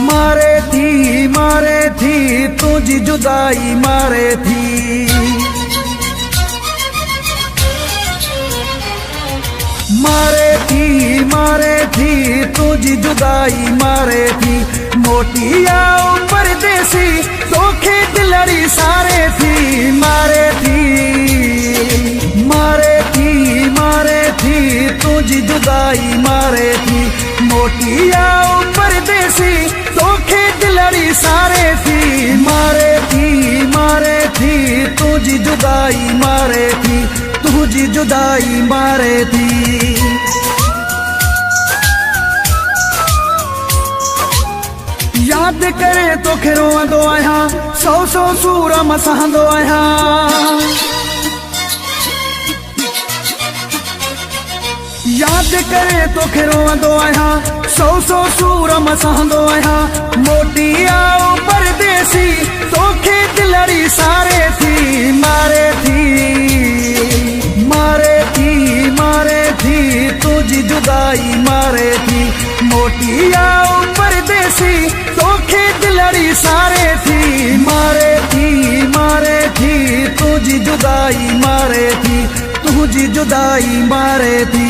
मारे थी तुझी जुदाई मारे थी। मारे थी तुझी जुदाई मारे थी। मोटिया परदेसी धोखे दिलड़ी सारे थी। मारे थी तुझी जुदाई मारे थी। मोटिया परदेसी धोखे दिलड़ी सारे थी। मारे थी तुझी जुदाई मारे थी। तुझी जुदाई मारे थी। याद करे तो रोंदो आहियां, सौ सूर मसहंदो आहियां। याद करे तो रोंदो आहियां, सौ सूर मसहंदो आहियां। मोटिया परदेसी तोखे दिलड़ी सारे थी। मारे थी तुझी जुदाई मारे थी। मोटिया परदेसी तोखे दिलड़ी सारे थी। मारे थी तुझी जुदाई मारे थी। तुझी जुदाई मारे थी।